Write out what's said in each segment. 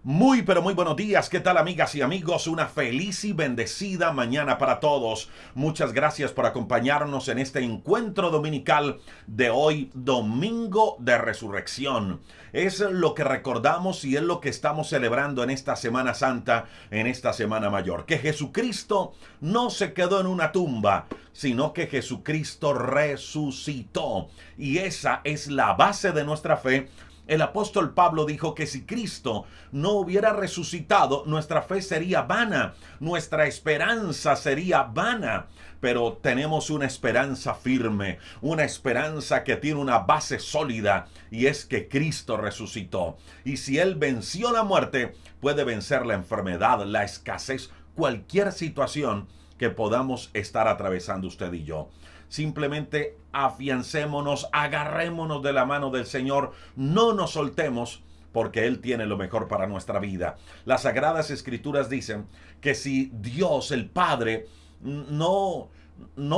Muy pero muy buenos días, ¿qué tal amigas y amigos? Una feliz y bendecida mañana para todos. Muchas gracias por acompañarnos en este encuentro dominical de hoy, Domingo de Resurrección. Es lo que recordamos y es lo que estamos celebrando en esta Semana Santa, en esta Semana Mayor. Que Jesucristo no se quedó en una tumba, sino que Jesucristo resucitó. Y esa es la base de nuestra fe. El apóstol Pablo dijo que si Cristo no hubiera resucitado, nuestra fe sería vana, nuestra esperanza sería vana. Pero tenemos una esperanza firme, una esperanza que tiene una base sólida, y es que Cristo resucitó. Y si Él venció la muerte, puede vencer la enfermedad, la escasez, cualquier situación que podamos estar atravesando usted y yo. Simplemente afiancémonos, agarrémonos de la mano del Señor, no nos soltemos, porque Él tiene lo mejor para nuestra vida. Las Sagradas Escrituras dicen que si Dios, el Padre, no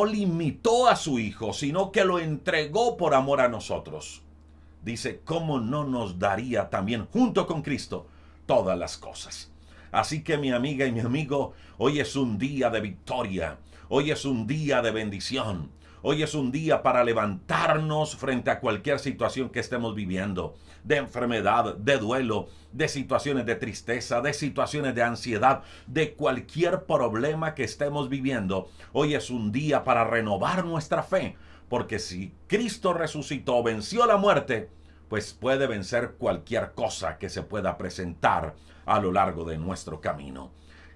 limitó a su Hijo, sino que lo entregó por amor a nosotros, dice, ¿cómo no nos daría también junto con Cristo todas las cosas? Así que mi amiga y mi amigo, hoy es un día de victoria, hoy es un día de bendición, hoy es un día para levantarnos frente a cualquier situación que estemos viviendo, de enfermedad, de duelo, de situaciones de tristeza, de situaciones de ansiedad, de cualquier problema que estemos viviendo. Hoy es un día para renovar nuestra fe, porque si Cristo resucitó, venció la muerte, pues puede vencer cualquier cosa que se pueda presentar a lo largo de nuestro camino.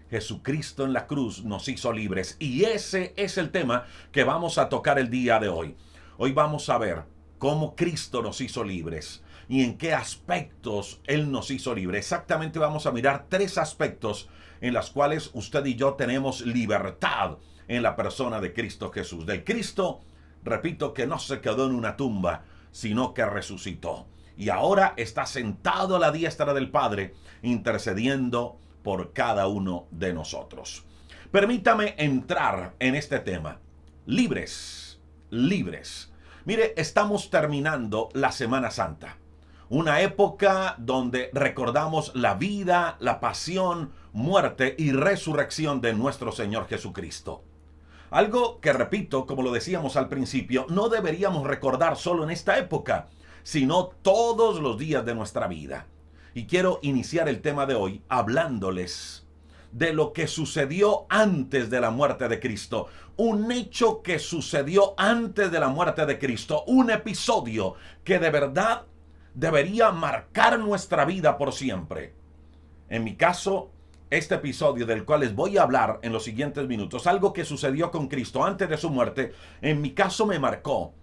Jesucristo en la cruz nos hizo libres, y ese es el tema que vamos a tocar el día de hoy. Hoy vamos a ver cómo Cristo nos hizo libres y en qué aspectos Él nos hizo libres. Exactamente vamos a mirar 3 aspectos en los cuales usted y yo tenemos libertad en la persona de Cristo Jesús. Del Cristo, repito, que no se quedó en una tumba, sino que resucitó. Y ahora está sentado a la diestra del Padre, intercediendo por cada uno de nosotros. Permítame entrar en este tema. Libres, libres. Mire, estamos terminando la Semana Santa. Una época donde recordamos la vida, la pasión, muerte y resurrección de nuestro Señor Jesucristo. Algo que, repito, como lo decíamos al principio, no deberíamos recordar solo en esta época, sino todos los días de nuestra vida. Y quiero iniciar el tema de hoy hablándoles de lo que sucedió antes de la muerte de Cristo. Un hecho que sucedió antes de la muerte de Cristo. Un episodio que de verdad debería marcar nuestra vida por siempre. En mi caso, este episodio del cual les voy a hablar en los siguientes minutos, algo que sucedió con Cristo antes de su muerte, en mi caso me marcó,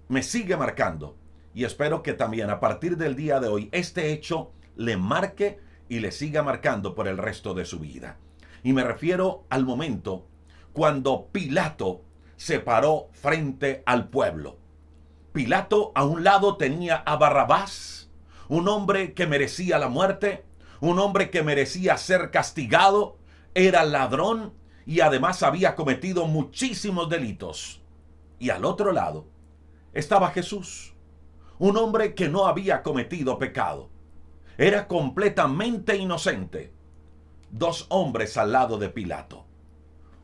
me sigue marcando. Y espero que también a partir del día de hoy este hecho le marque y le siga marcando por el resto de su vida. Y me refiero al momento cuando Pilato se paró frente al pueblo. Pilato a un lado tenía a Barrabás, un hombre que merecía la muerte, un hombre que merecía ser castigado, era ladrón y además había cometido muchísimos delitos. Y al otro lado estaba Jesús, un hombre que no había cometido pecado. Era completamente inocente. 2 hombres al lado de Pilato.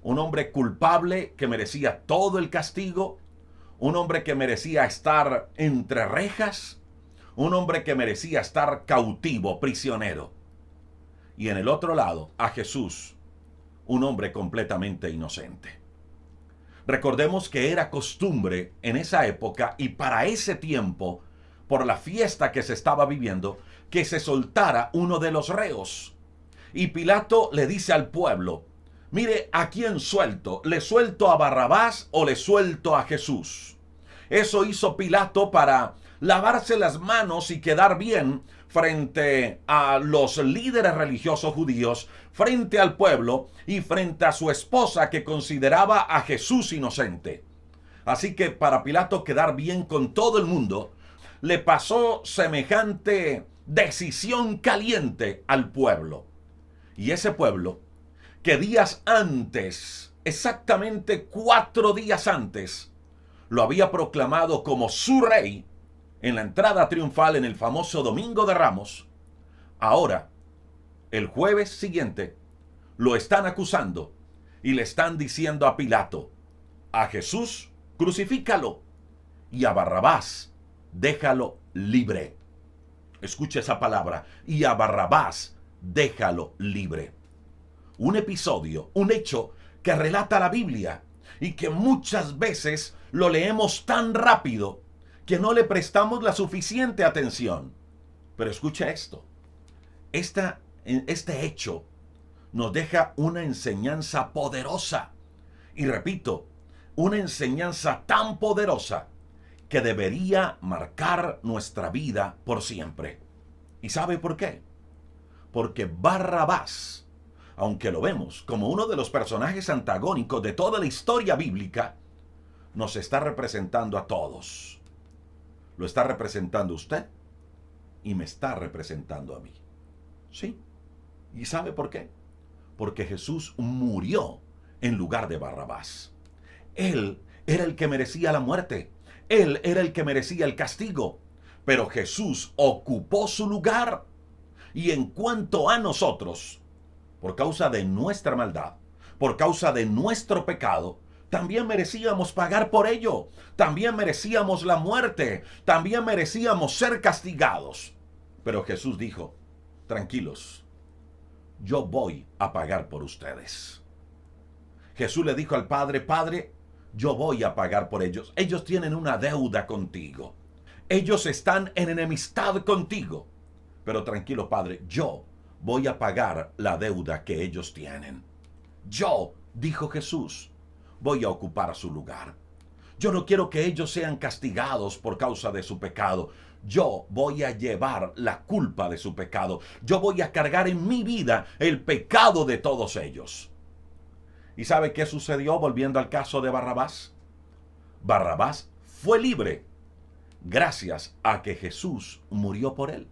Un hombre culpable que merecía todo el castigo. Un hombre que merecía estar entre rejas. Un hombre que merecía estar cautivo, prisionero. Y en el otro lado, a Jesús, un hombre completamente inocente. Recordemos que era costumbre en esa época y para ese tiempo, por la fiesta que se estaba viviendo, que se soltara uno de los reos. Y Pilato le dice al pueblo, mire, ¿a quién suelto? ¿Le suelto a Barrabás o le suelto a Jesús? Eso hizo Pilato para lavarse las manos y quedar bien frente a los líderes religiosos judíos, frente al pueblo y frente a su esposa que consideraba a Jesús inocente. Así que para Pilato quedar bien con todo el mundo, le pasó semejante decisión caliente al pueblo. Y ese pueblo, que días antes, exactamente 4 días antes, lo había proclamado como su rey en la entrada triunfal en el famoso Domingo de Ramos, ahora El jueves siguiente lo están acusando y le están diciendo a Pilato: a Jesús crucifícalo y a Barrabás déjalo libre. Escucha esa palabra: y a Barrabás déjalo libre. Un episodio, un hecho que relata la Biblia y que muchas veces lo leemos tan rápido que no le prestamos la suficiente atención. Pero escucha esto: este hecho nos deja una enseñanza poderosa. Y repito, una enseñanza tan poderosa que debería marcar nuestra vida por siempre. ¿Y sabe por qué? Porque Barrabás, aunque lo vemos como uno de los personajes antagónicos de toda la historia bíblica, nos está representando a todos. Lo está representando usted y me está representando a mí. Sí. ¿Y sabe por qué? Porque Jesús murió en lugar de Barrabás. Él era el que merecía la muerte. Él era el que merecía el castigo. Pero Jesús ocupó su lugar. Y en cuanto a nosotros, por causa de nuestra maldad, por causa de nuestro pecado, también merecíamos pagar por ello. También merecíamos la muerte. También merecíamos ser castigados. Pero Jesús dijo: tranquilos, yo voy a pagar por ustedes. Jesús le dijo al Padre: Padre, yo voy a pagar por ellos. Ellos tienen una deuda contigo. Ellos están en enemistad contigo. Pero tranquilo, Padre, yo voy a pagar la deuda que ellos tienen. Yo, dijo Jesús, voy a ocupar su lugar. Yo no quiero que ellos sean castigados por causa de su pecado. Yo voy a llevar la culpa de su pecado. Yo voy a cargar en mi vida el pecado de todos ellos. ¿Y sabe qué sucedió volviendo al caso de Barrabás? Barrabás fue libre gracias a que Jesús murió por él.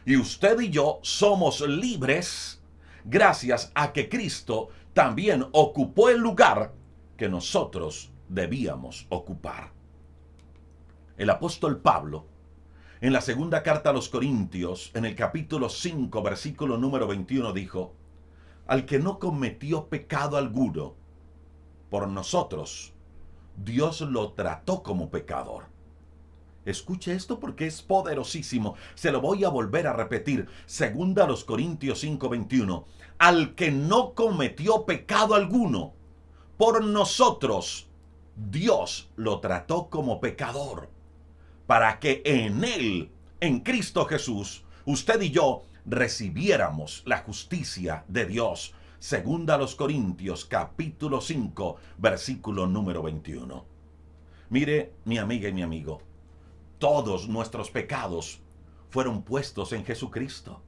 Y usted y yo somos libres gracias a que Cristo también ocupó el lugar que nosotros debíamos ocupar. El apóstol Pablo, en la segunda carta a los Corintios, en el capítulo 5, versículo número 21, dijo: al que no cometió pecado alguno, por nosotros, Dios lo trató como pecador. Escuche esto porque es poderosísimo. Se lo voy a volver a repetir. Segunda a los Corintios 5:21. Al que no cometió pecado alguno, por nosotros, Dios lo trató como pecador, para que en él, en Cristo Jesús, usted y yo recibiéramos la justicia de Dios. Segunda a los Corintios, capítulo 5, versículo número 21. Mire, mi amiga y mi amigo, todos nuestros pecados fueron puestos en Jesucristo.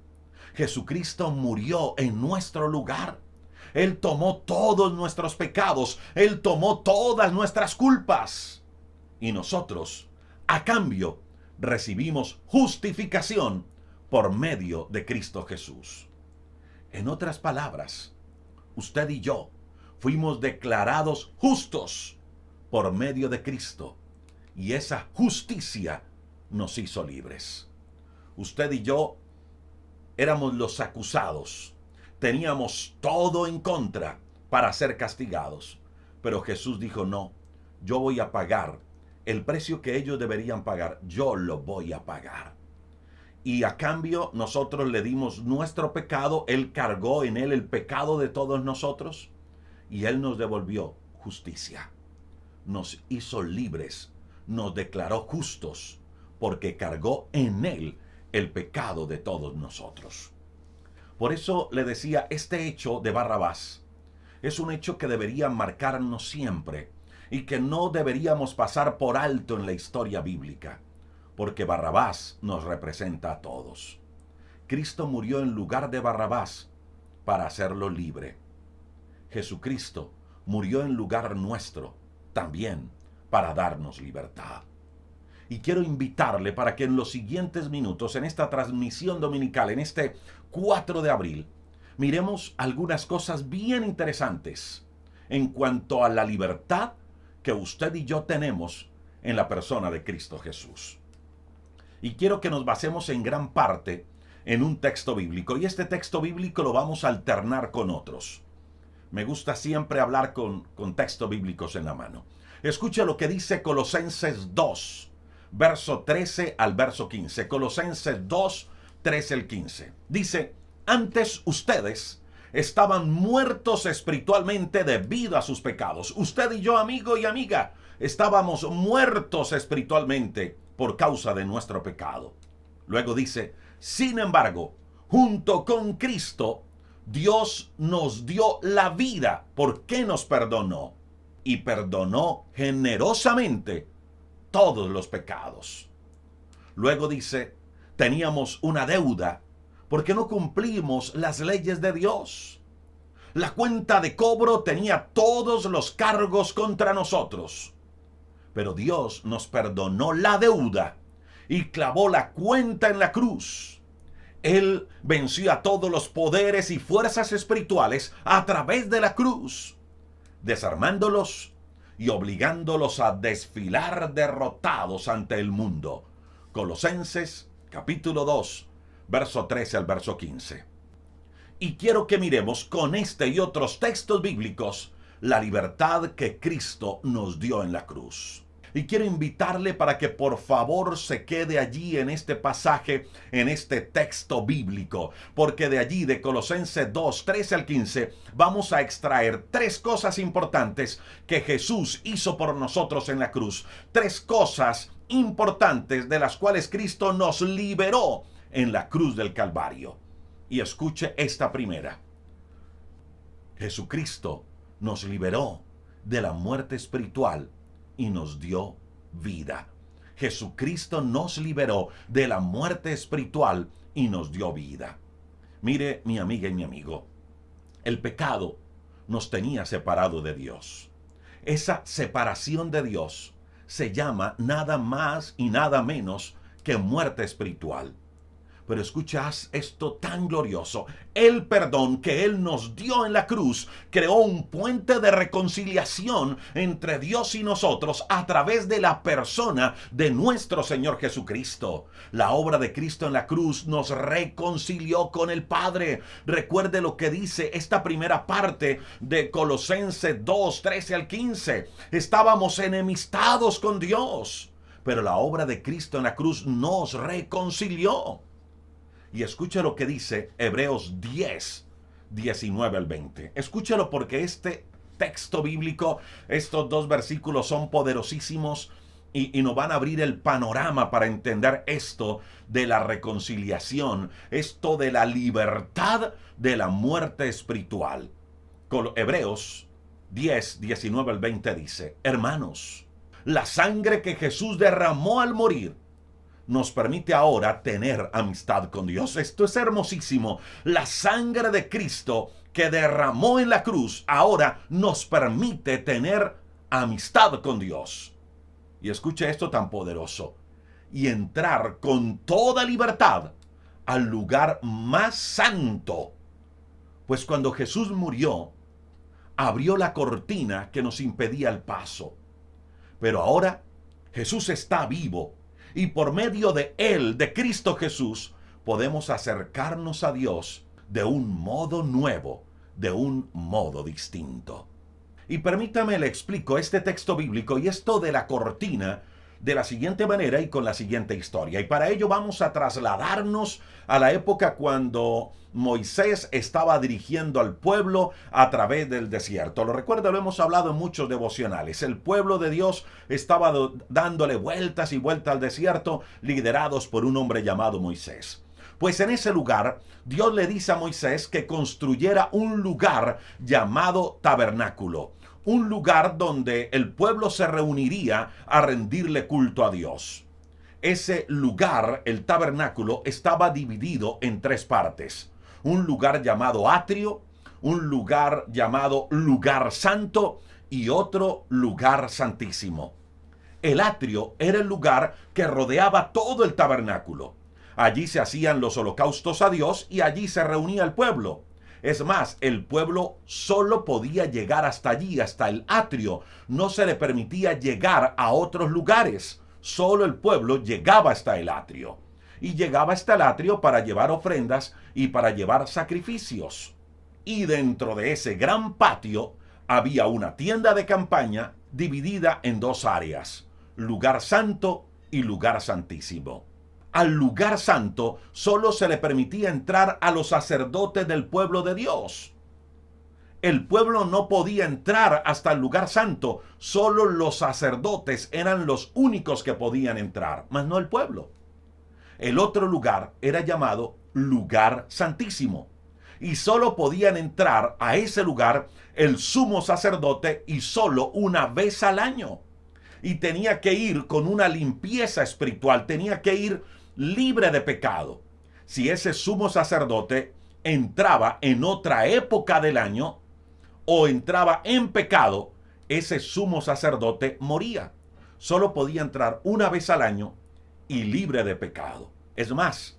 Jesucristo murió en nuestro lugar. Él tomó todos nuestros pecados. Él tomó todas nuestras culpas. Y nosotros, a cambio, recibimos justificación por medio de Cristo Jesús. En otras palabras, usted y yo fuimos declarados justos por medio de Cristo. Y esa justicia nos hizo libres. Usted y yo éramos los acusados. Teníamos todo en contra para ser castigados. Pero Jesús dijo: no, yo voy a pagar el precio que ellos deberían pagar. Yo lo voy a pagar. Y a cambio nosotros le dimos nuestro pecado. Él cargó en él el pecado de todos nosotros. Y él nos devolvió justicia. Nos hizo libres. Nos declaró justos porque cargó en él el pecado de todos nosotros. Por eso le decía, este hecho de Barrabás es un hecho que debería marcarnos siempre y que no deberíamos pasar por alto en la historia bíblica, porque Barrabás nos representa a todos. Cristo murió en lugar de Barrabás para hacerlo libre. Jesucristo murió en lugar nuestro también para darnos libertad. Y quiero invitarle para que en los siguientes minutos, en esta transmisión dominical, en este 4 de abril, miremos algunas cosas bien interesantes en cuanto a la libertad que usted y yo tenemos en la persona de Cristo Jesús. Y quiero que nos basemos en gran parte en un texto bíblico, y este texto bíblico lo vamos a alternar con otros. Me gusta siempre hablar con textos bíblicos en la mano. Escucha lo que dice Colosenses 2, verso 13 al verso 15. Colosenses 2, 13 al 15. Dice: antes ustedes estaban muertos espiritualmente debido a sus pecados. Usted y yo, amigo y amiga, estábamos muertos espiritualmente por causa de nuestro pecado. Luego dice: sin embargo, junto con Cristo, Dios nos dio la vida porque nos perdonó y perdonó generosamente todos los pecados. Luego dice: teníamos una deuda porque no cumplimos las leyes de Dios. La cuenta de cobro tenía todos los cargos contra nosotros. Pero Dios nos perdonó la deuda y clavó la cuenta en la cruz. Él venció a todos los poderes y fuerzas espirituales a través de la cruz, desarmándolos y obligándolos a desfilar derrotados ante el mundo. Colosenses capítulo 2, verso 13 al verso 15. Y quiero que miremos con este y otros textos bíblicos la libertad que Cristo nos dio en la cruz. Y quiero invitarle para que por favor se quede allí en este pasaje, en este texto bíblico, porque de allí, de Colosenses 2, 13 al 15, vamos a extraer tres cosas importantes que Jesús hizo por nosotros en la cruz. Tres cosas importantes de las cuales Cristo nos liberó en la cruz del Calvario. Y escuche esta primera. Jesucristo nos liberó de la muerte espiritual y nos dio vida. Jesucristo nos liberó de la muerte espiritual y nos dio vida. Mire, mi amiga y mi amigo, el pecado nos tenía separado de Dios. Esa separación de Dios se llama nada más y nada menos que muerte espiritual. Pero escuchas esto tan glorioso. El perdón que Él nos dio en la cruz creó un puente de reconciliación entre Dios y nosotros a través de la persona de nuestro Señor Jesucristo. La obra de Cristo en la cruz nos reconcilió con el Padre. Recuerde lo que dice esta primera parte de Colosenses 2, 13 al 15. Estábamos enemistados con Dios, pero la obra de Cristo en la cruz nos reconcilió. Y escuche lo que dice Hebreos 10, 19 al 20. Escúchelo porque este texto bíblico, estos dos versículos son poderosísimos y nos van a abrir el panorama para entender esto de la reconciliación, esto de la libertad de la muerte espiritual. Hebreos 10, 19 al 20 dice: hermanos, la sangre que Jesús derramó al morir nos permite ahora tener amistad con Dios. Esto es hermosísimo. La sangre de Cristo que derramó en la cruz ahora nos permite tener amistad con Dios. Y escuche esto tan poderoso. Y entrar con toda libertad al lugar más santo. Pues cuando Jesús murió, abrió la cortina que nos impedía el paso. Pero ahora Jesús está vivo. Y por medio de Él, de Cristo Jesús, podemos acercarnos a Dios de un modo nuevo, de un modo distinto. Y permítame le explico este texto bíblico y esto de la cortina de la siguiente manera y con la siguiente historia. Y para ello vamos a trasladarnos a la época cuando Moisés estaba dirigiendo al pueblo a través del desierto. Lo recuerdo, lo hemos hablado en muchos devocionales. El pueblo de Dios estaba dándole vueltas y vueltas al desierto, liderados por un hombre llamado Moisés. Pues en ese lugar, Dios le dice a Moisés que construyera un lugar llamado tabernáculo. Un lugar donde el pueblo se reuniría a rendirle culto a Dios. Ese lugar, el tabernáculo, estaba dividido en tres partes. Un lugar llamado atrio, un lugar llamado lugar santo y otro lugar santísimo. El atrio era el lugar que rodeaba todo el tabernáculo. Allí se hacían los holocaustos a Dios y allí se reunía el pueblo. Es más, el pueblo solo podía llegar hasta allí, hasta el atrio. No se le permitía llegar a otros lugares. Solo el pueblo llegaba hasta el atrio. y llegaba hasta el atrio para llevar ofrendas y para llevar sacrificios. Y dentro de ese gran patio había una tienda de campaña dividida en dos áreas, lugar santo y lugar santísimo. Al lugar santo solo se le permitía entrar a los sacerdotes del pueblo de Dios. El pueblo no podía entrar hasta el lugar santo, solo los sacerdotes eran los únicos que podían entrar, mas no el pueblo. El otro lugar era llamado lugar santísimo, y solo podían entrar a ese lugar el sumo sacerdote y solo una vez al año. Y tenía que ir con una limpieza espiritual, tenía que ir libre de pecado. Si ese sumo sacerdote entraba en otra época del año o entraba en pecado, ese sumo sacerdote moría. Solo podía entrar una vez al año y libre de pecado. Es más,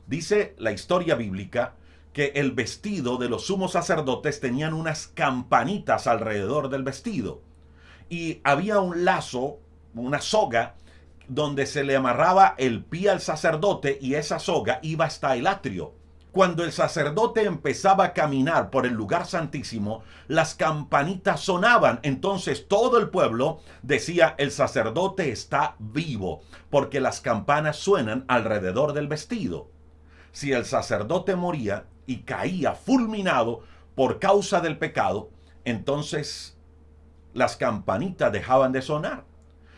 dice la historia bíblica que el vestido de los sumos sacerdotes tenían unas campanitas alrededor del vestido. Y había un lazo, una soga, donde se le amarraba el pie al sacerdote y esa soga iba hasta el atrio. Cuando el sacerdote empezaba a caminar por el lugar santísimo, las campanitas sonaban. Entonces todo el pueblo decía, el sacerdote está vivo, porque las campanas suenan alrededor del vestido. Si el sacerdote moría y caía fulminado por causa del pecado, entonces las campanitas dejaban de sonar.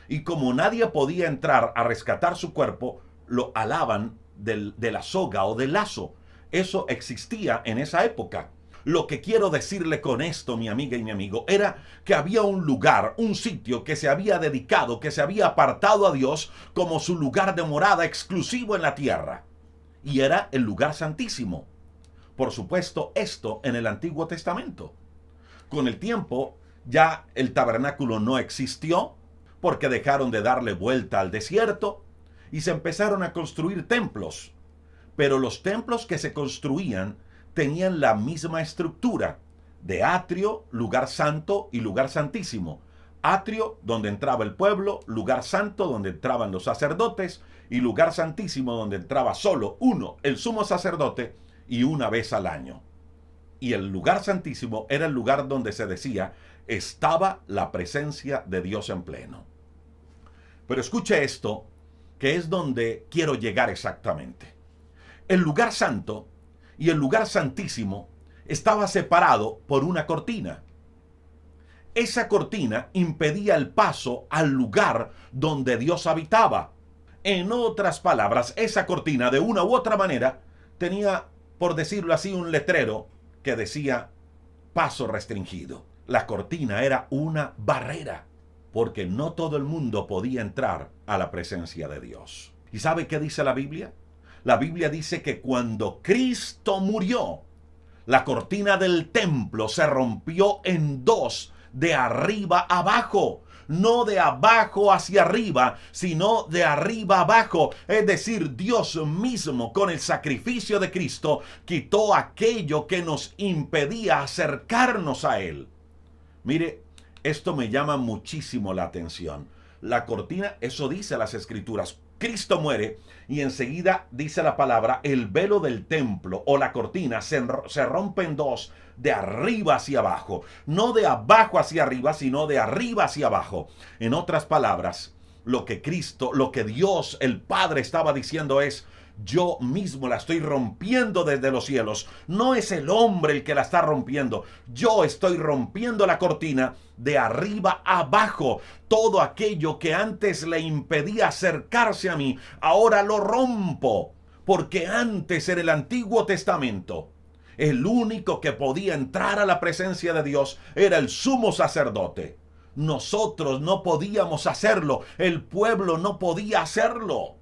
Y como nadie podía entrar a rescatar su cuerpo, lo alaban de la soga o del lazo. Eso existía en esa época. Lo que quiero decirle con esto, mi amiga y mi amigo, era que había un lugar, un sitio que se había dedicado, que se había apartado a Dios como su lugar de morada exclusivo en la tierra. Y era el lugar santísimo. Por supuesto, esto en el Antiguo Testamento. Con el tiempo, ya el tabernáculo no existió, porque dejaron de darle vuelta al desierto y se empezaron a construir templos. Pero los templos que se construían tenían la misma estructura de atrio, lugar santo y lugar santísimo. Atrio, donde entraba el pueblo; lugar santo, donde entraban los sacerdotes; y lugar santísimo, donde entraba solo uno, el sumo sacerdote, y una vez al año. Y el lugar santísimo era el lugar donde se decía estaba la presencia de Dios en pleno. Pero escuche esto, que es donde quiero llegar exactamente. El lugar santo y el lugar santísimo estaba separado por una cortina. Esa cortina impedía el paso al lugar donde Dios habitaba. En otras palabras, esa cortina de una u otra manera tenía, por decirlo así, un letrero que decía paso restringido. La cortina era una barrera, porque no todo el mundo podía entrar a la presencia de Dios. ¿Y sabe qué dice la Biblia? La Biblia dice que cuando Cristo murió, la cortina del templo se rompió en dos, de arriba abajo. No de abajo hacia arriba, sino de arriba abajo. Es decir, Dios mismo, con el sacrificio de Cristo, quitó aquello que nos impedía acercarnos a Él. Mire, esto me llama muchísimo la atención. La cortina, eso dice las Escrituras. Cristo muere y enseguida dice la palabra, el velo del templo o la cortina se rompe en dos, de arriba hacia abajo. No de abajo hacia arriba, sino de arriba hacia abajo. En otras palabras, lo que Dios, el Padre, estaba diciendo es, yo mismo la estoy rompiendo desde los cielos. No es el hombre el que la está rompiendo. Yo estoy rompiendo la cortina de arriba abajo. Todo aquello que antes le impedía acercarse a mí, ahora lo rompo. Porque antes, en el Antiguo Testamento, el único que podía entrar a la presencia de Dios era el sumo sacerdote. Nosotros no podíamos hacerlo. El pueblo no podía hacerlo.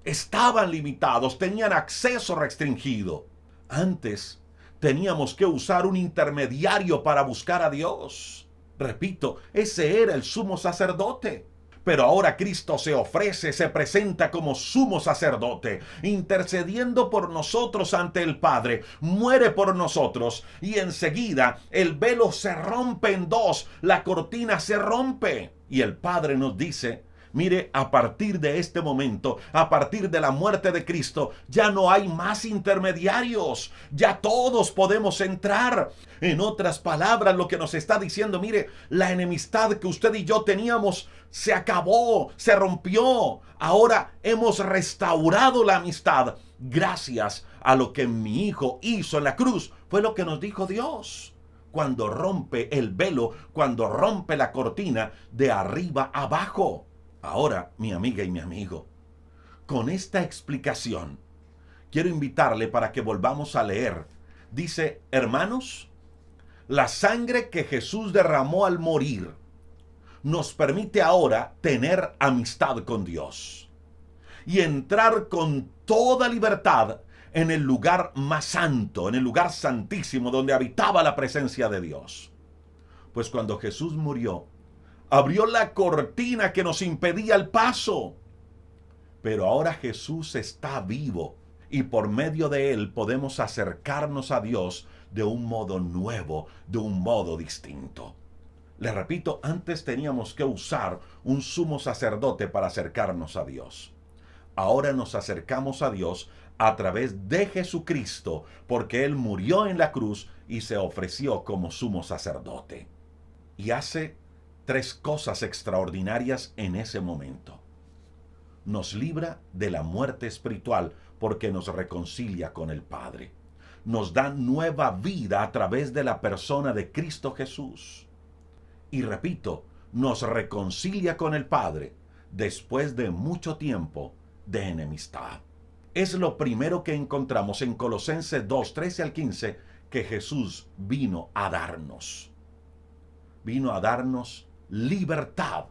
Estaban limitados, tenían acceso restringido. Antes teníamos que usar un intermediario para buscar a Dios. Repito, ese era el sumo sacerdote. Pero ahora Cristo se ofrece, se presenta como sumo sacerdote, intercediendo por nosotros ante el Padre, muere por nosotros y enseguida el velo se rompe en dos, la cortina se rompe. Y el Padre nos dice, Mire, a partir de este momento, a partir de la muerte de Cristo, ya no hay más intermediarios. Ya todos podemos entrar. En otras palabras, lo que nos está diciendo, mire, la enemistad que usted y yo teníamos se acabó, se rompió. Ahora hemos restaurado la amistad gracias a lo que mi Hijo hizo en la cruz. Fue lo que nos dijo Dios cuando rompe el velo, cuando rompe la cortina de arriba abajo. Ahora, mi amiga y mi amigo, con esta explicación, quiero invitarle para que volvamos a leer. Dice, hermanos, la sangre que Jesús derramó al morir nos permite ahora tener amistad con Dios y entrar con toda libertad en el lugar más santo, en el lugar santísimo donde habitaba la presencia de Dios. Pues cuando Jesús murió, abrió la cortina que nos impedía el paso. Pero ahora Jesús está vivo y por medio de él podemos acercarnos a Dios de un modo nuevo, de un modo distinto. Le repito, antes teníamos que usar un sumo sacerdote para acercarnos a Dios. Ahora nos acercamos a Dios a través de Jesucristo, porque Él murió en la cruz y se ofreció como sumo sacerdote. Y hace 3 cosas extraordinarias en ese momento. Nos libra de la muerte espiritual porque nos reconcilia con el Padre. Nos da nueva vida a través de la persona de Cristo Jesús. Y repito, nos reconcilia con el Padre después de mucho tiempo de enemistad. Es lo primero que encontramos en Colosenses 2, 13 al 15, que Jesús vino a darnos. Vino a darnos libertad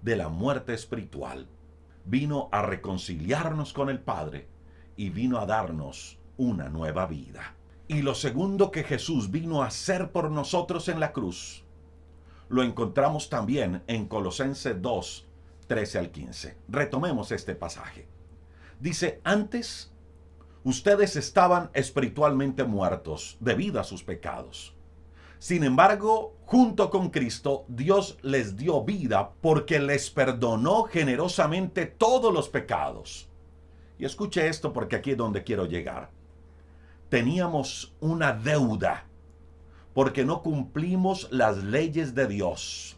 de la muerte espiritual. Vino a reconciliarnos con el Padre y vino a darnos una nueva vida. Y lo segundo que Jesús vino a hacer por nosotros en la cruz, lo encontramos también en Colosenses 2, 13 al 15. Retomemos este pasaje. Dice, antes ustedes estaban espiritualmente muertos debido a sus pecados. Sin embargo, junto con Cristo, Dios les dio vida porque les perdonó generosamente todos los pecados. Y escuche esto porque aquí es donde quiero llegar. Teníamos una deuda porque no cumplimos las leyes de Dios.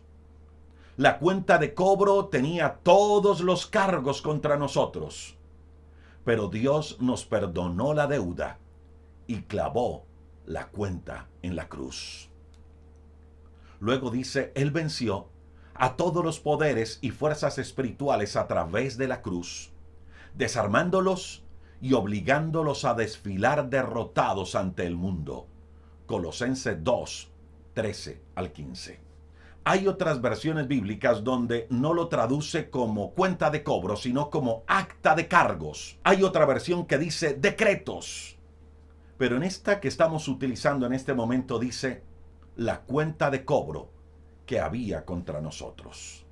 La cuenta de cobro tenía todos los cargos contra nosotros. Pero Dios nos perdonó la deuda y clavó la cuenta en la cruz. Luego dice, Él venció a todos los poderes y fuerzas espirituales a través de la cruz, desarmándolos y obligándolos a desfilar derrotados ante el mundo. Colosenses 2, 13 al 15. Hay otras versiones bíblicas donde no lo traduce como cuenta de cobro, sino como acta de cargos. Hay otra versión que dice decretos. Pero en esta que estamos utilizando en este momento dice la cuenta de cobro que había contra nosotros.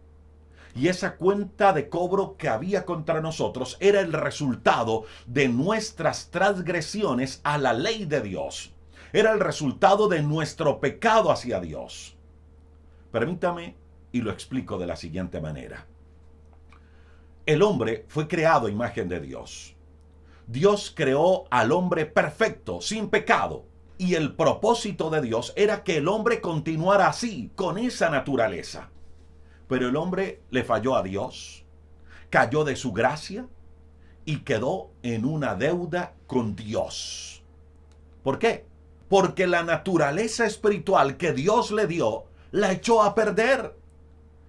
Y esa cuenta de cobro que había contra nosotros era el resultado de nuestras transgresiones a la ley de Dios. Era el resultado de nuestro pecado hacia Dios. Permítame y lo explico de la siguiente manera. El hombre fue creado a imagen de Dios. Dios creó al hombre perfecto, sin pecado. Y el propósito de Dios era que el hombre continuara así, con esa naturaleza. Pero el hombre le falló a Dios, cayó de su gracia y quedó en una deuda con Dios. ¿Por qué? Porque la naturaleza espiritual que Dios le dio la echó a perder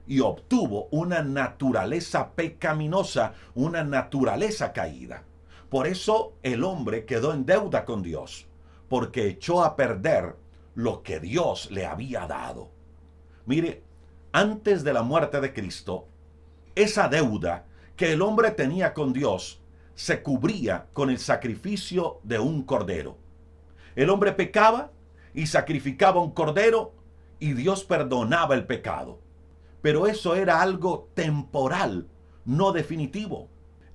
y obtuvo una naturaleza pecaminosa, una naturaleza caída. Por eso el hombre quedó en deuda con Dios, porque echó a perder lo que Dios le había dado. Mire, antes de la muerte de Cristo, esa deuda que el hombre tenía con Dios se cubría con el sacrificio de un cordero. El hombre pecaba y sacrificaba un cordero y Dios perdonaba el pecado. Pero eso era algo temporal, no definitivo.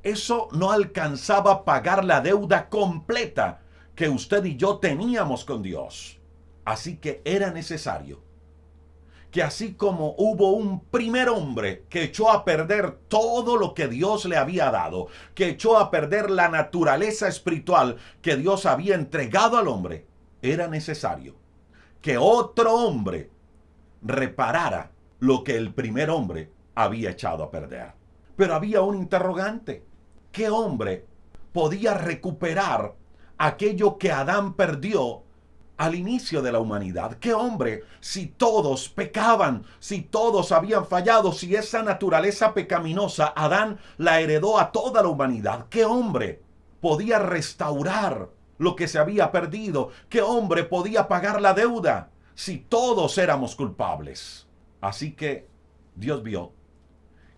Eso no alcanzaba a pagar la deuda completa que usted y yo teníamos con Dios. Así que era necesario que así como hubo un primer hombre que echó a perder todo lo que Dios le había dado, que echó a perder la naturaleza espiritual que Dios había entregado al hombre, era necesario que otro hombre reparara lo que el primer hombre había echado a perder. Pero había un interrogante. ¿Qué hombre podía recuperar aquello que Adán perdió al inicio de la humanidad? ¿Qué hombre, si todos pecaban, si todos habían fallado, si esa naturaleza pecaminosa Adán la heredó a toda la humanidad? ¿Qué hombre podía restaurar lo que se había perdido? ¿Qué hombre podía pagar la deuda si todos éramos culpables? Así que Dios vio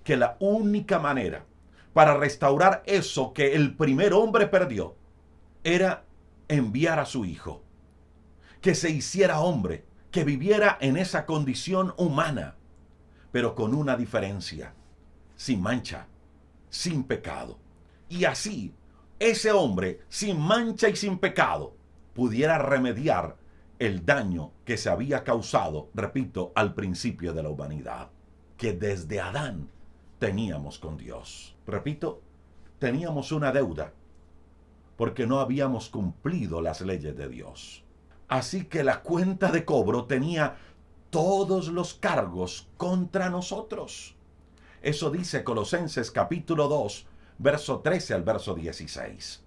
que la única manera para restaurar eso que el primer hombre perdió era enviar a su hijo, que se hiciera hombre, que viviera en esa condición humana, pero con una diferencia: sin mancha, sin pecado. Y así, ese hombre, sin mancha y sin pecado, pudiera remediar el daño que se había causado, repito, al principio de la humanidad, que desde Adán teníamos con Dios. Repito, teníamos una deuda porque no habíamos cumplido las leyes de Dios. Así que la cuenta de cobro tenía todos los cargos contra nosotros. Eso dice Colosenses capítulo 2, verso 13 al verso 16.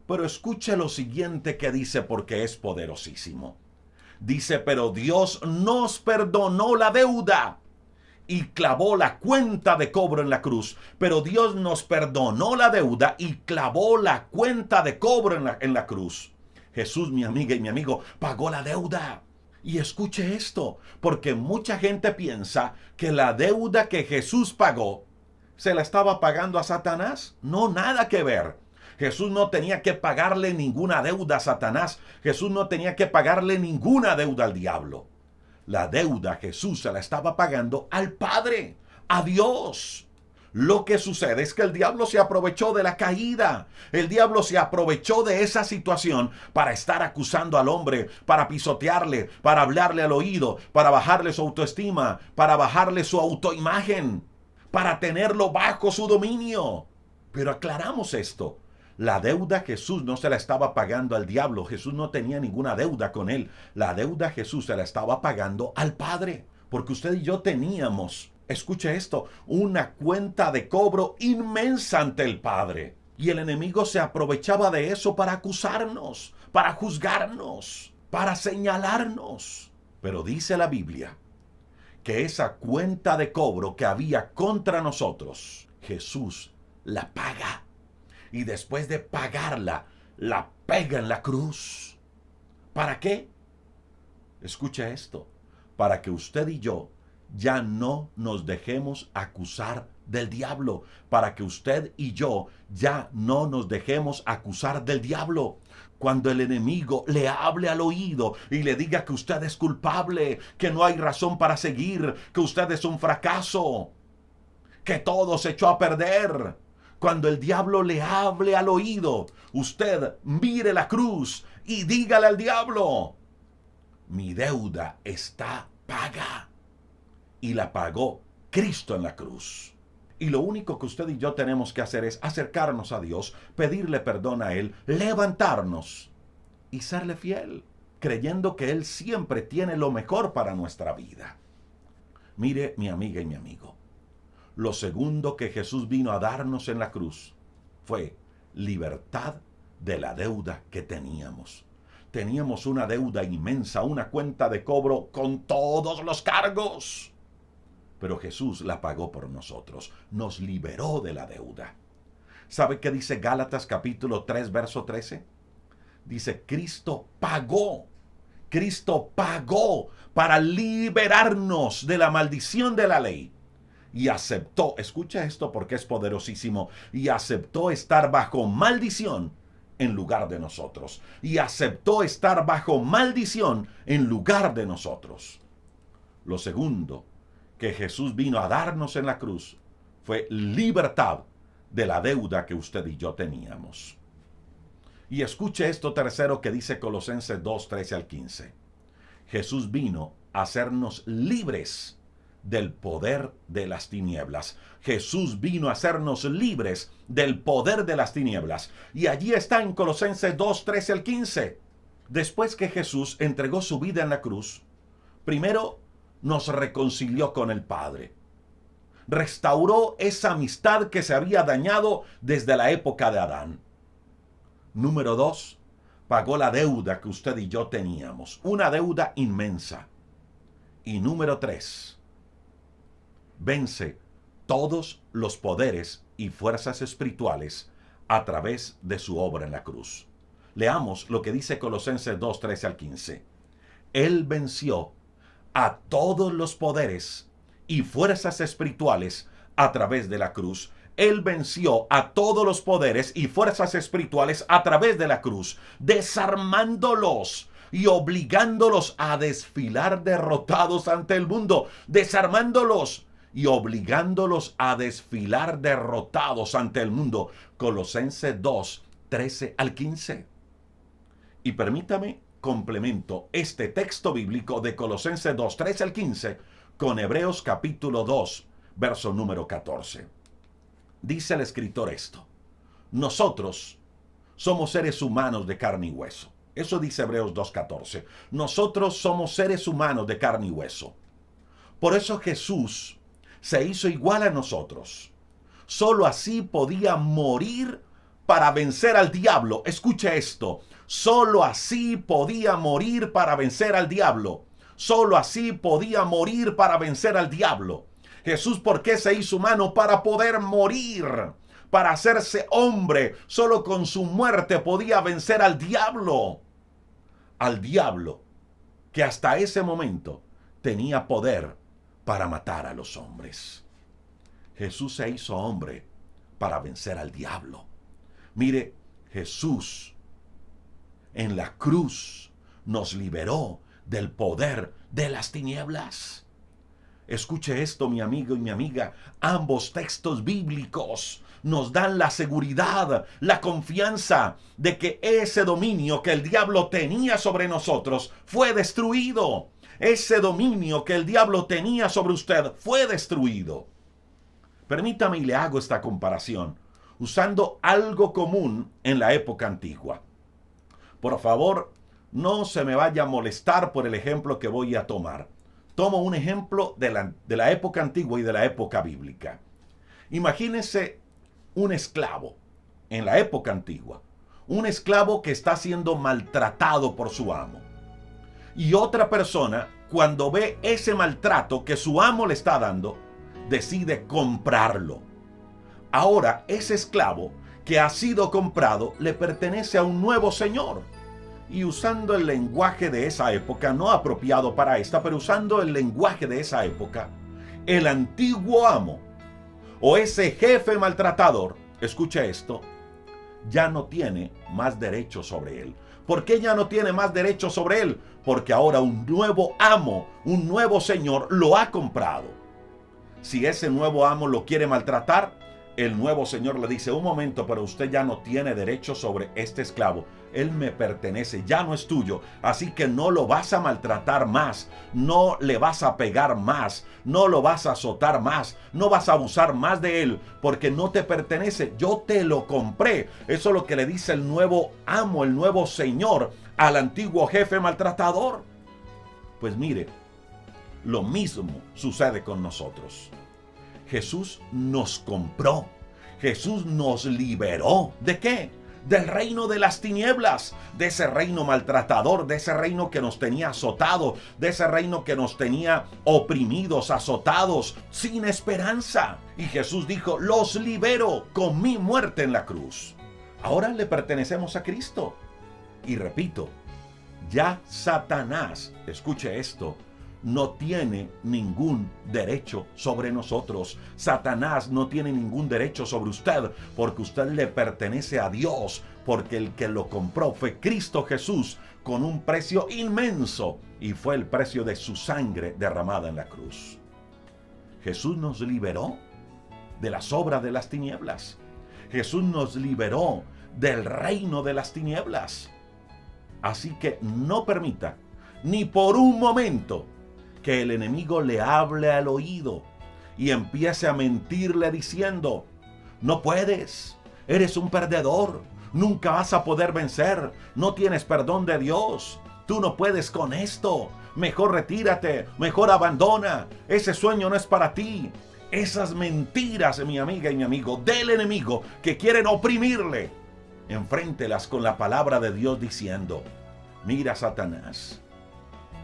Pero escuche lo siguiente que dice, porque es poderosísimo. Dice: pero Dios nos perdonó la deuda y clavó la cuenta de cobro en la cruz. Pero Dios nos perdonó la deuda y clavó la cuenta de cobro en la cruz. Jesús, mi amiga y mi amigo, pagó la deuda. Y escuche esto, porque mucha gente piensa que la deuda que Jesús pagó se la estaba pagando a Satanás. No, nada que ver. Jesús no tenía que pagarle ninguna deuda a Satanás. Jesús no tenía que pagarle ninguna deuda al diablo. La deuda Jesús se la estaba pagando al Padre, a Dios. Lo que sucede es que el diablo se aprovechó de la caída. El diablo se aprovechó de esa situación para estar acusando al hombre, para pisotearle, para hablarle al oído, para bajarle su autoestima, para bajarle su autoimagen, para tenerlo bajo su dominio. Pero aclaramos esto. La deuda Jesús no se la estaba pagando al diablo. Jesús no tenía ninguna deuda con él. La deuda Jesús se la estaba pagando al Padre. Porque usted y yo teníamos, escuche esto, una cuenta de cobro inmensa ante el Padre. Y el enemigo se aprovechaba de eso para acusarnos, para juzgarnos, para señalarnos. Pero dice la Biblia que esa cuenta de cobro que había contra nosotros, Jesús la paga. Y después de pagarla, la pega en la cruz. ¿Para qué? Escucha esto. Para que usted y yo ya no nos dejemos acusar del diablo. Para que usted y yo ya no nos dejemos acusar del diablo. Cuando el enemigo le hable al oído y le diga que usted es culpable, que no hay razón para seguir, que usted es un fracaso, que todo se echó a perder. Cuando el diablo le hable al oído, usted mire la cruz y dígale al diablo: mi deuda está paga. Y la pagó Cristo en la cruz. Y lo único que usted y yo tenemos que hacer es acercarnos a Dios, pedirle perdón a Él, levantarnos y serle fiel, creyendo que Él siempre tiene lo mejor para nuestra vida. Mire, mi amiga y mi amigo, lo segundo que Jesús vino a darnos en la cruz fue libertad de la deuda que teníamos. Teníamos una deuda inmensa, una cuenta de cobro con todos los cargos. Pero Jesús la pagó por nosotros, nos liberó de la deuda. ¿Sabe qué dice Gálatas capítulo 3, verso 13? Dice: Cristo pagó para liberarnos de la maldición de la ley. Y aceptó, escucha esto porque es poderosísimo, y aceptó estar bajo maldición en lugar de nosotros. Y aceptó estar bajo maldición en lugar de nosotros. Lo segundo que Jesús vino a darnos en la cruz fue libertad de la deuda que usted y yo teníamos. Y escuche esto tercero que dice Colosenses 2, 13 al 15. Jesús vino a hacernos libres del poder de las tinieblas. Jesús vino a hacernos libres del poder de las tinieblas. Y allí está en Colosenses 2, 13 al 15. Después que Jesús entregó su vida en la cruz, primero nos reconcilió con el Padre. Restauró esa amistad que se había dañado desde la época de Adán. Número 2, pagó la deuda que usted y yo teníamos. Una deuda inmensa. Y número 3, vence todos los poderes y fuerzas espirituales a través de su obra en la cruz. Leamos lo que dice Colosenses 2, 13 al 15. Él venció a todos los poderes y fuerzas espirituales a través de la cruz. Él venció a todos los poderes y fuerzas espirituales a través de la cruz, desarmándolos y obligándolos a desfilar derrotados ante el mundo, desarmándolos y obligándolos a desfilar derrotados ante el mundo. Colosenses 2, 13 al 15. Y permítame complemento este texto bíblico de Colosenses 2, 13 al 15 con Hebreos capítulo 2, verso número 14. Dice el escritor esto: nosotros somos seres humanos de carne y hueso. Eso dice Hebreos 2:14. Nosotros somos seres humanos de carne y hueso. Por eso Jesús se hizo igual a nosotros. Solo así podía morir para vencer al diablo. Escuche esto. Solo así podía morir para vencer al diablo. Solo así podía morir para vencer al diablo. Jesús, ¿por qué se hizo humano? Para poder morir, para hacerse hombre. Solo con su muerte podía vencer al diablo. Al diablo, que hasta ese momento tenía poder para matar a los hombres. Jesús se hizo hombre para vencer al diablo. Mire, Jesús en la cruz nos liberó del poder de las tinieblas. Escuche esto, mi amigo y mi amiga. Ambos textos bíblicos nos dan la seguridad, la confianza de que ese dominio que el diablo tenía sobre nosotros fue destruido. Ese dominio que el diablo tenía sobre usted fue destruido. Permítame y le hago esta comparación usando algo común en la época antigua. Por favor, no se me vaya a molestar por el ejemplo que voy a tomar. Tomo un ejemplo de la época antigua y de la época bíblica. Imagínese un esclavo en la época antigua. Un esclavo que está siendo maltratado por su amo. Y otra persona, cuando ve ese maltrato que su amo le está dando, decide comprarlo. Ahora, ese esclavo que ha sido comprado le pertenece a un nuevo señor. Y usando el lenguaje de esa época, no apropiado para esta, pero usando el lenguaje de esa época, el antiguo amo o ese jefe maltratador, escuche esto, ya no tiene más derecho sobre él. ¿Por qué ya no tiene más derecho sobre él? Porque ahora un nuevo amo, un nuevo señor lo ha comprado. Si ese nuevo amo lo quiere maltratar, el nuevo señor le dice: un momento, pero usted ya no tiene derecho sobre este esclavo. Él me pertenece, ya no es tuyo. Así que no lo vas a maltratar más. No le vas a pegar más. No lo vas a azotar más. No vas a abusar más de él, porque no te pertenece. Yo te lo compré. Eso es lo que le dice el nuevo amo, el nuevo señor al antiguo jefe maltratador. Pues mire, lo mismo sucede con nosotros. Jesús nos compró. Jesús nos liberó. ¿De qué? Del reino de las tinieblas, de ese reino maltratador, de ese reino que nos tenía azotado, de ese reino que nos tenía oprimidos, azotados, sin esperanza. Y Jesús dijo: los libero con mi muerte en la cruz. Ahora le pertenecemos a Cristo. Y repito, ya Satanás, escuche esto, no tiene ningún derecho sobre nosotros. Satanás no tiene ningún derecho sobre usted, porque usted le pertenece a Dios, porque el que lo compró fue Cristo Jesús con un precio inmenso, y fue el precio de su sangre derramada en la cruz. Jesús nos liberó de las obras de las tinieblas. Jesús nos liberó del reino de las tinieblas. Así que no permita ni por un momento, que el enemigo le hable al oído y empiece a mentirle diciendo: no puedes, eres un perdedor, nunca vas a poder vencer, no tienes perdón de Dios, tú no puedes con esto, mejor retírate, mejor abandona, ese sueño no es para ti. Esas mentiras, mi amiga y mi amigo, del enemigo que quieren oprimirle, enfréntelas con la palabra de Dios diciendo: mira, Satanás,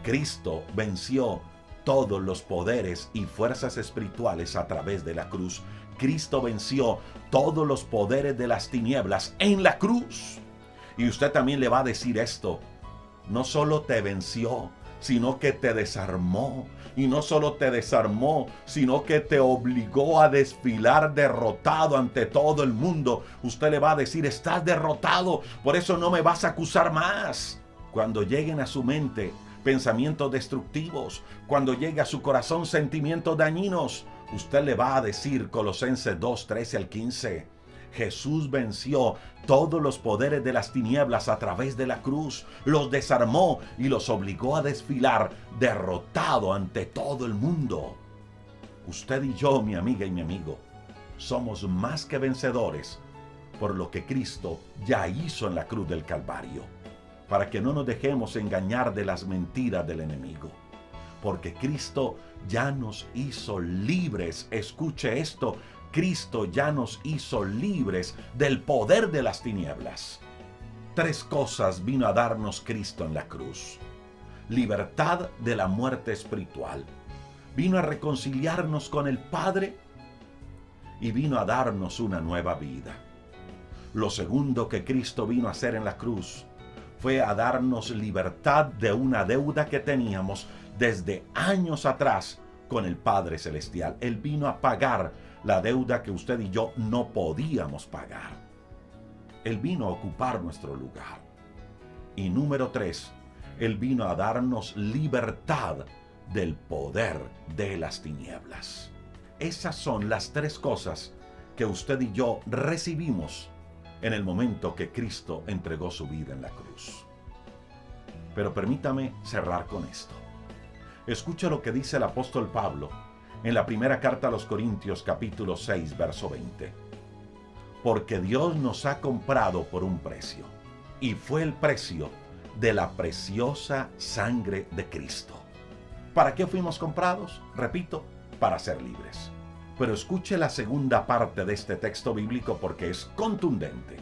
Cristo venció todos los poderes y fuerzas espirituales a través de la cruz. Cristo venció todos los poderes de las tinieblas en la cruz. Y usted también le va a decir esto: no solo te venció, sino que te desarmó. Y no solo te desarmó, sino que te obligó a desfilar derrotado ante todo el mundo. Usted le va a decir: estás derrotado, por eso no me vas a acusar más. Cuando lleguen a su mente pensamientos destructivos, cuando llegue a su corazón sentimientos dañinos, usted le va a decir, Colosenses 2, 13 al 15, Jesús venció todos los poderes de las tinieblas a través de la cruz, los desarmó y los obligó a desfilar derrotado ante todo el mundo. Usted y yo, mi amiga y mi amigo, somos más que vencedores por lo que Cristo ya hizo en la cruz del Calvario, para que no nos dejemos engañar de las mentiras del enemigo. Porque Cristo ya nos hizo libres. Escuche esto: Cristo ya nos hizo libres del poder de las tinieblas. 3 cosas vino a darnos Cristo en la cruz: libertad de la muerte espiritual, vino a reconciliarnos con el Padre y vino a darnos una nueva vida. Lo segundo que Cristo vino a hacer en la cruz fue a darnos libertad de una deuda que teníamos desde años atrás con el Padre Celestial. Él vino a pagar la deuda que usted y yo no podíamos pagar. Él vino a ocupar nuestro lugar. Y número 3, Él vino a darnos libertad del poder de las tinieblas. Esas son las 3 cosas que usted y yo recibimos en el momento que Cristo entregó su vida en la cruz. Pero permítame cerrar con esto. Escucha lo que dice el apóstol Pablo en la primera carta a los Corintios, capítulo 6, verso 20. Porque Dios nos ha comprado por un precio, y fue el precio de la preciosa sangre de Cristo. ¿Para qué fuimos comprados? Repito, para ser libres. Pero escuche la segunda parte de este texto bíblico porque es contundente.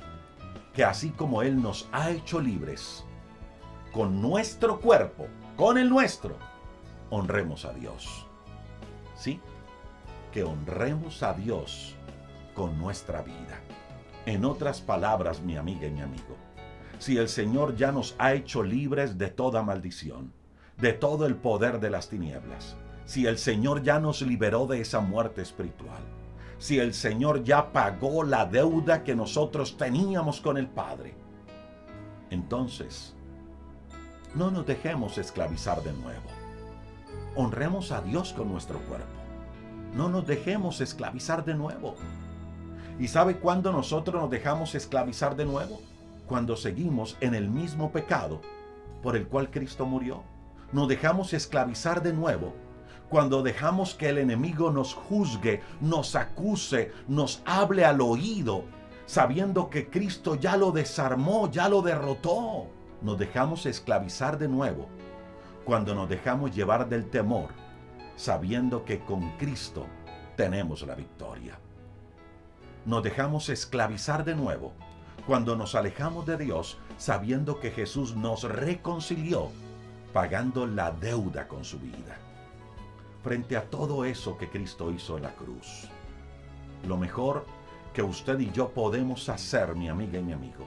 Que así como Él nos ha hecho libres, con nuestro cuerpo, con el nuestro, honremos a Dios. ¿Sí? Que honremos a Dios con nuestra vida. En otras palabras, mi amiga y mi amigo, si el Señor ya nos ha hecho libres de toda maldición, de todo el poder de las tinieblas, si el Señor ya nos liberó de esa muerte espiritual, si el Señor ya pagó la deuda que nosotros teníamos con el Padre, entonces no nos dejemos esclavizar de nuevo. Honremos a Dios con nuestro cuerpo. No nos dejemos esclavizar de nuevo. ¿Y sabe cuándo nosotros nos dejamos esclavizar de nuevo? Cuando seguimos en el mismo pecado por el cual Cristo murió. Nos dejamos esclavizar de nuevo cuando dejamos que el enemigo nos juzgue, nos acuse, nos hable al oído, sabiendo que Cristo ya lo desarmó, ya lo derrotó. Nos dejamos esclavizar de nuevo cuando nos dejamos llevar del temor, sabiendo que con Cristo tenemos la victoria. Nos dejamos esclavizar de nuevo cuando nos alejamos de Dios, sabiendo que Jesús nos reconcilió, pagando la deuda con su vida. Frente a todo eso que Cristo hizo en la cruz, lo mejor que usted y yo podemos hacer, mi amiga y mi amigo,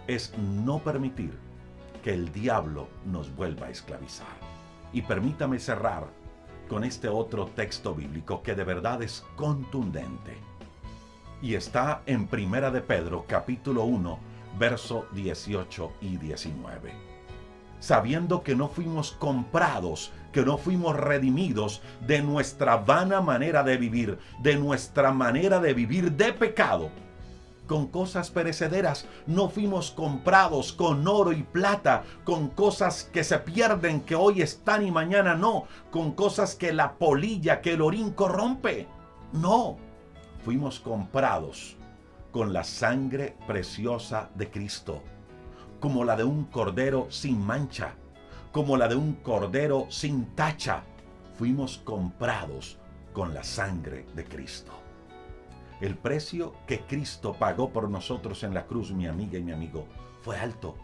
es no permitir que el diablo nos vuelva a esclavizar. Y permítame cerrar con este otro texto bíblico que de verdad es contundente. Y está en Primera de Pedro, capítulo 1, verso 18 y 19. Sabiendo que no fuimos comprados, que no fuimos redimidos de nuestra vana manera de vivir, de nuestra manera de vivir de pecado, con cosas perecederas. No fuimos comprados con oro y plata, con cosas que se pierden, que hoy están y mañana no, con cosas que la polilla, que el orín corrompe. No, fuimos comprados con la sangre preciosa de Cristo, como la de un cordero sin mancha, como la de un cordero sin tacha. Fuimos comprados con la sangre de Cristo. El precio que Cristo pagó por nosotros en la cruz, mi amiga y mi amigo, fue alto,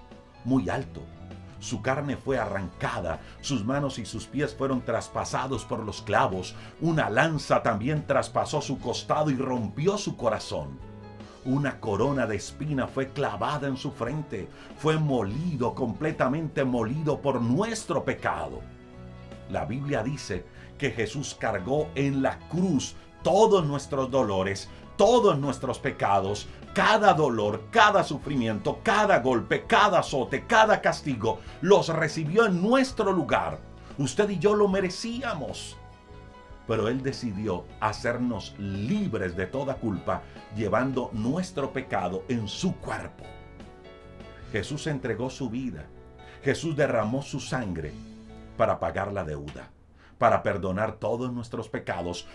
muy alto. Su carne fue arrancada, sus manos y sus pies fueron traspasados por los clavos. Una lanza también traspasó su costado y rompió su corazón. Una corona de espina fue clavada en su frente. Fue molido, completamente molido por nuestro pecado. La Biblia dice que Jesús cargó en la cruz todos nuestros dolores, todos nuestros pecados, cada dolor, cada sufrimiento, cada golpe, cada azote, cada castigo, los recibió en nuestro lugar. Usted y yo lo merecíamos. Pero Él decidió hacernos libres de toda culpa, llevando nuestro pecado en su cuerpo. Jesús entregó su vida. Jesús derramó su sangre para pagar la deuda, para perdonar todos nuestros pecados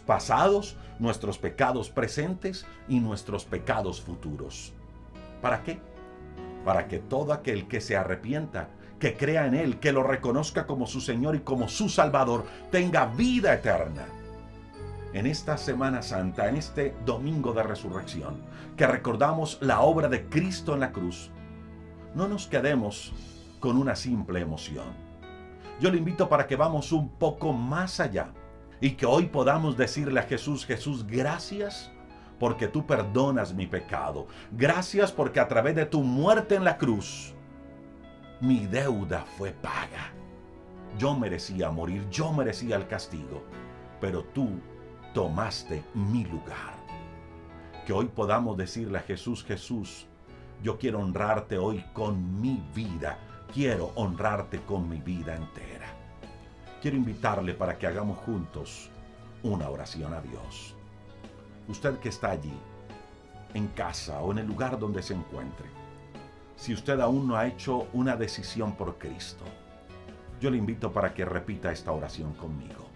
pasados, nuestros pecados presentes y nuestros pecados futuros. ¿Para qué? Para que todo aquel que se arrepienta, que crea en Él, que lo reconozca como su Señor y como su Salvador, tenga vida eterna. En esta Semana Santa, en este Domingo de Resurrección, que recordamos la obra de Cristo en la cruz, no nos quedemos con una simple emoción. Yo le invito para que vamos un poco más allá y que hoy podamos decirle a Jesús: Jesús, gracias porque tú perdonas mi pecado. Gracias porque a través de tu muerte en la cruz, mi deuda fue paga. Yo merecía morir, yo merecía el castigo, pero tú tomaste mi lugar. Que hoy podamos decirle a Jesús: Jesús, yo quiero honrarte hoy con mi vida. Quiero honrarte con mi vida entera. Quiero invitarle para que hagamos juntos una oración a Dios. Usted que está allí, en casa o en el lugar donde se encuentre, si usted aún no ha hecho una decisión por Cristo, yo le invito para que repita esta oración conmigo.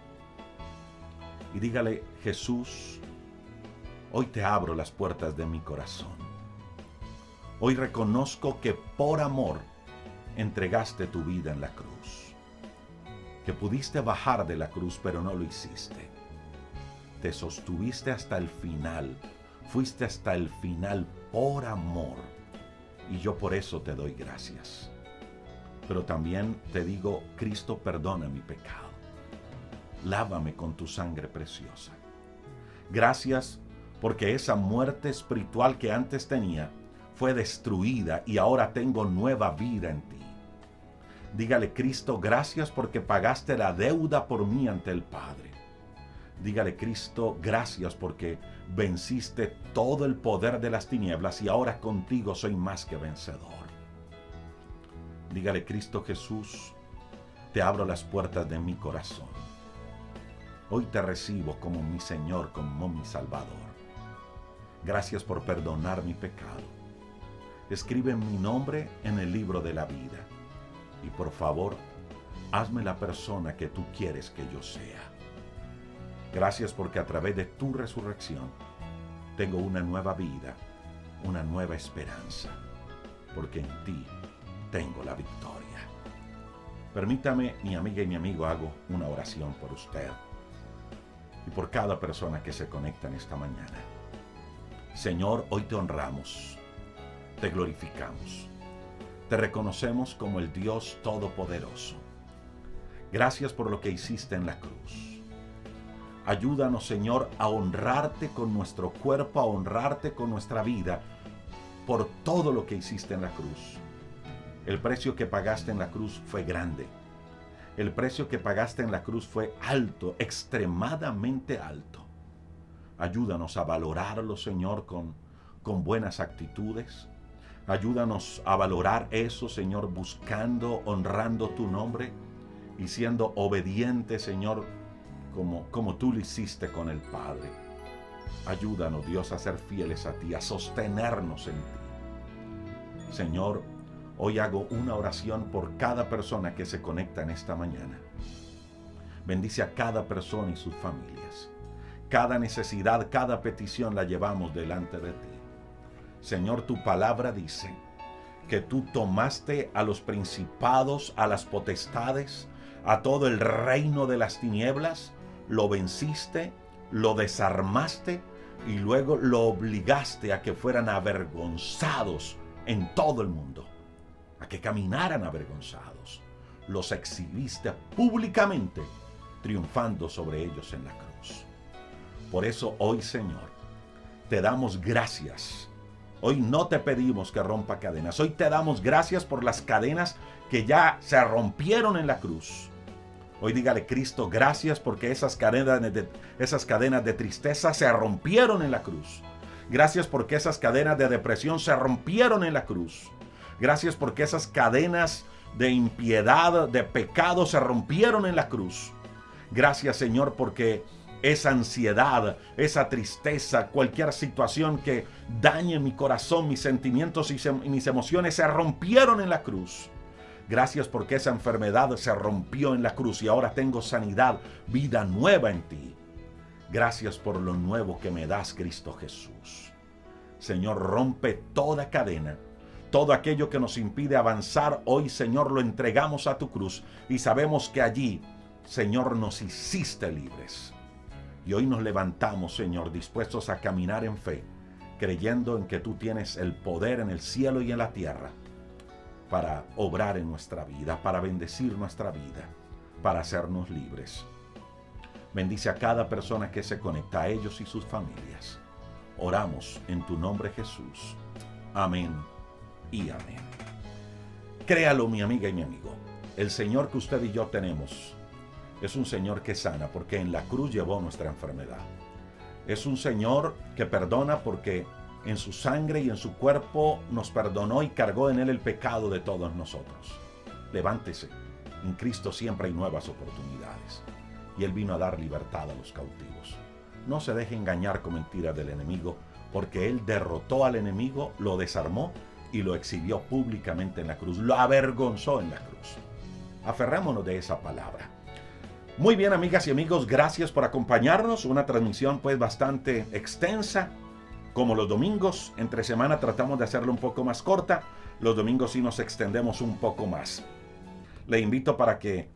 Y dígale: Jesús, hoy te abro las puertas de mi corazón. Hoy reconozco que por amor entregaste tu vida en la cruz, que pudiste bajar de la cruz, pero no lo hiciste. Te sostuviste hasta el final, fuiste hasta el final por amor, y yo por eso te doy gracias. Pero también te digo: Cristo, perdona mi pecado, lávame con tu sangre preciosa. Gracias porque esa muerte espiritual que antes tenía fue destruida y ahora tengo nueva vida en ti. Dígale: Cristo, gracias porque pagaste la deuda por mí ante el Padre. Dígale: Cristo, gracias porque venciste todo el poder de las tinieblas y ahora contigo soy más que vencedor. Dígale: Cristo Jesús, te abro las puertas de mi corazón. Hoy te recibo como mi Señor, como mi Salvador. Gracias por perdonar mi pecado. Escribe mi nombre en el libro de la vida. Y por favor, hazme la persona que tú quieres que yo sea. Gracias porque a través de tu resurrección tengo una nueva vida, una nueva esperanza, porque en ti tengo la victoria. Permítame, mi amiga y mi amigo, hago una oración por usted y por cada persona que se conecta en esta mañana. Señor, hoy te honramos, te glorificamos. Te reconocemos como el Dios Todopoderoso. Gracias por lo que hiciste en la cruz. Ayúdanos, Señor, a honrarte con nuestro cuerpo, a honrarte con nuestra vida, por todo lo que hiciste en la cruz. El precio que pagaste en la cruz fue grande. El precio que pagaste en la cruz fue alto, extremadamente alto. Ayúdanos a valorarlo, Señor, con buenas actitudes. Ayúdanos a valorar eso, Señor, buscando, honrando tu nombre y siendo obediente, Señor, como tú lo hiciste con el Padre. Ayúdanos, Dios, a ser fieles a ti, a sostenernos en ti. Señor, hoy hago una oración por cada persona que se conecta en esta mañana. Bendice a cada persona y sus familias. Cada necesidad, cada petición la llevamos delante de ti. Señor, tu palabra dice que tú tomaste a los principados, a las potestades, a todo el reino de las tinieblas, lo venciste, lo desarmaste y luego lo obligaste a que fueran avergonzados en todo el mundo, a que caminaran avergonzados. Los exhibiste públicamente, triunfando sobre ellos en la cruz. Por eso hoy, Señor, te damos gracias. Hoy no te pedimos que rompa cadenas. Hoy te damos gracias por las cadenas que ya se rompieron en la cruz. Hoy dígale, Cristo, gracias porque esas cadenas de tristeza se rompieron en la cruz. Gracias porque esas cadenas de depresión se rompieron en la cruz. Gracias porque esas cadenas de impiedad, de pecado se rompieron en la cruz. Gracias, Señor, porque esa ansiedad, esa tristeza, cualquier situación que dañe mi corazón, mis sentimientos y mis emociones se rompieron en la cruz. Gracias porque esa enfermedad se rompió en la cruz y ahora tengo sanidad, vida nueva en ti. Gracias por lo nuevo que me das, Cristo Jesús. Señor, rompe toda cadena, todo aquello que nos impide avanzar. Hoy, Señor, lo entregamos a tu cruz y sabemos que allí, Señor, nos hiciste libres. Y hoy nos levantamos, Señor, dispuestos a caminar en fe, creyendo en que tú tienes el poder en el cielo y en la tierra para obrar en nuestra vida, para bendecir nuestra vida, para hacernos libres. Bendice a cada persona que se conecta, a ellos y sus familias. Oramos en tu nombre, Jesús. Amén y amén. Créalo, mi amiga y mi amigo. El Señor que usted y yo tenemos es un Señor que sana porque en la cruz llevó nuestra enfermedad. Es un Señor que perdona porque en su sangre y en su cuerpo nos perdonó y cargó en él el pecado de todos nosotros. Levántese. En Cristo siempre hay nuevas oportunidades. Y Él vino a dar libertad a los cautivos. No se deje engañar con mentiras del enemigo, porque Él derrotó al enemigo, lo desarmó y lo exhibió públicamente en la cruz. Lo avergonzó en la cruz. Aferrémonos de esa palabra. Muy bien, amigas y amigos, gracias por acompañarnos. Una transmisión pues bastante extensa. Como los domingos, entre semana tratamos de hacerlo un poco más corta. Los domingos sí nos extendemos un poco más. Le invito para que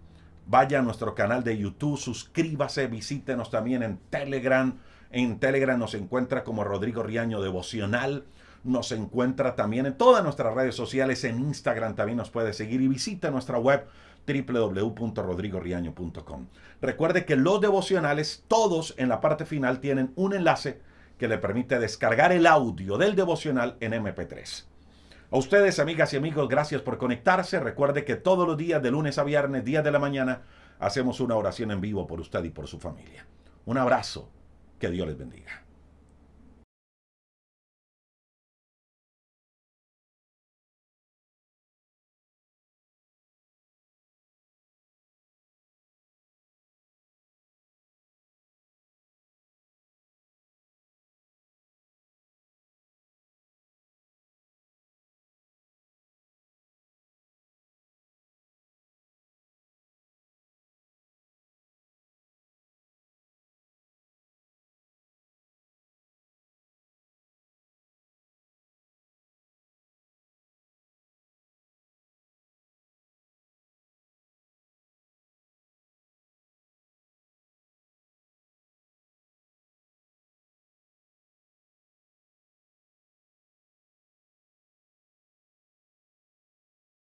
vaya a nuestro canal de YouTube, suscríbase, visítenos también en Telegram. En Telegram nos encuentra como Rodrigo Riaño Devocional. Nos encuentra también en todas nuestras redes sociales. En Instagram también nos puede seguir y visita nuestra web www.rodrigoriaño.com. Recuerde que los devocionales, todos en la parte final, tienen un enlace que le permite descargar el audio del devocional en MP3. A ustedes, amigas y amigos, gracias por conectarse. Recuerde que todos los días, de lunes a viernes, 10 de la mañana, hacemos una oración en vivo por usted y por su familia. Un abrazo. Que Dios les bendiga.